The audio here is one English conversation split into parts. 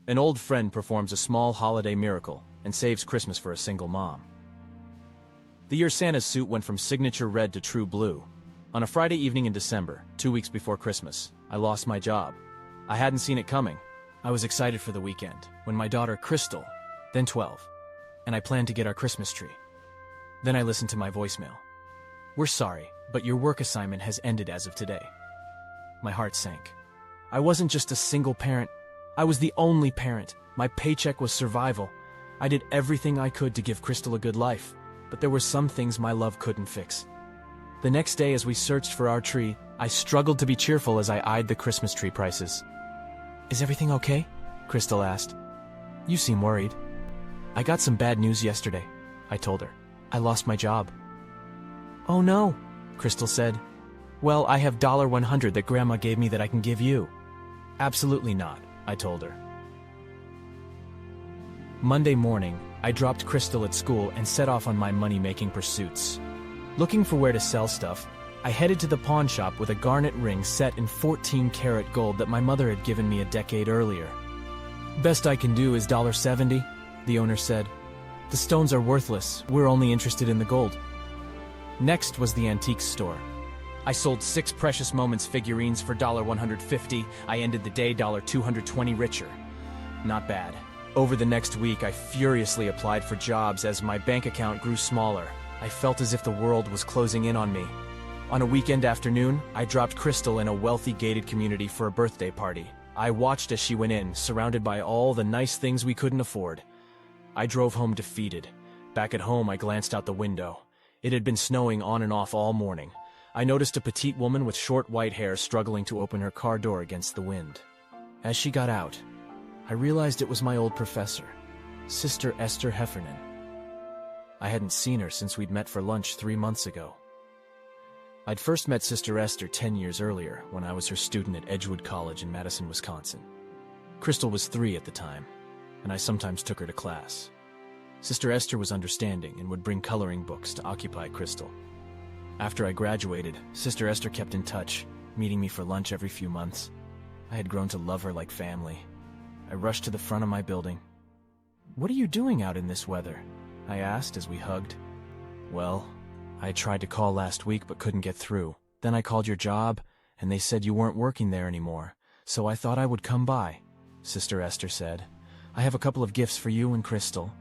An old friend performs a small holiday miracle and saves Christmas for a single mom. The year Santa's suit went from signature red to true blue. On a Friday evening in December, 2 weeks before Christmas, I lost my job. I hadn't seen it coming. I was excited for the weekend, when my daughter Crystal, then 12, and I planned to get our Christmas tree. Then I listened to my voicemail. "We're sorry, but your work assignment has ended as of today." My heart sank. I wasn't just a single parent. I was the only parent. My paycheck was survival. I did everything I could to give Crystal a good life, but there were some things my love couldn't fix. The next day, as we searched for our tree, I struggled to be cheerful as I eyed the Christmas tree prices. "Is everything okay?" Crystal asked. "You seem worried." "I got some bad news yesterday," I told her. "I lost my job." "Oh no," Crystal said. "Well, I have $100 that Grandma gave me that I can give you." "Absolutely not," I told her. Monday morning, I dropped Crystal at school and set off on my money-making pursuits. Looking for where to sell stuff, I headed to the pawn shop with a garnet ring set in 14-karat gold that my mother had given me a decade earlier. "Best I can do is $70, the owner said. "The stones are worthless. We're only interested in the gold." Next was the antiques store. I sold 6 Precious Moments figurines for $150. I ended the day $220 richer. Not bad. Over the next week, I furiously applied for jobs as my bank account grew smaller. I felt as if the world was closing in on me. On a weekend afternoon, I dropped Crystal in a wealthy gated community for a birthday party. I watched as she went in, surrounded by all the nice things we couldn't afford. I drove home defeated. Back at home, I glanced out the window. It had been snowing on and off all morning. I noticed a petite woman with short white hair struggling to open her car door against the wind. As she got out, I realized it was my old professor, Sister Esther Heffernan. I hadn't seen her since we'd met for lunch 3 months ago. I'd first met Sister Esther 10 years earlier when I was her student at Edgewood College in Madison, Wisconsin. Crystal was 3 at the time, and I sometimes took her to class. Sister Esther was understanding and would bring coloring books to occupy Crystal. After I graduated, Sister Esther kept in touch, meeting me for lunch every few months. I had grown to love her like family. I rushed to the front of my building. "What are you doing out in this weather?" I asked as we hugged. "Well, I tried to call last week but couldn't get through. Then I called your job, and they said you weren't working there anymore, so I thought I would come by," Sister Esther said. "I have a couple of gifts for you and Crystal."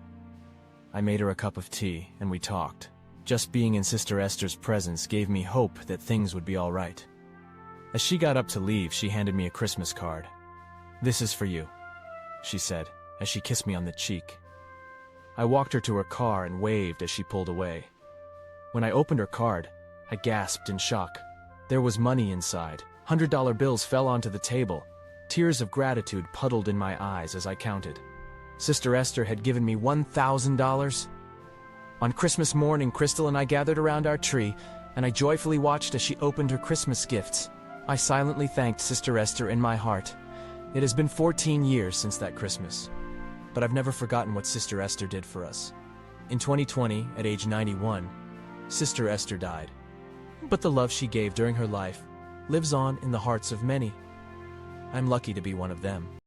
I made her a cup of tea, and we talked. Just being in Sister Esther's presence gave me hope that things would be all right. As she got up to leave, she handed me a Christmas card. "This is for you," she said, as she kissed me on the cheek. I walked her to her car and waved as she pulled away. When I opened her card, I gasped in shock. There was money inside. $100 bills fell onto the table. Tears of gratitude puddled in my eyes as I counted. Sister Esther had given me $1,000. On Christmas morning, Crystal and I gathered around our tree, and I joyfully watched as she opened her Christmas gifts. I silently thanked Sister Esther in my heart. It has been 14 years since that Christmas, but I've never forgotten what Sister Esther did for us. In 2020, at age 91, Sister Esther died. But the love she gave during her life lives on in the hearts of many. I'm lucky to be one of them.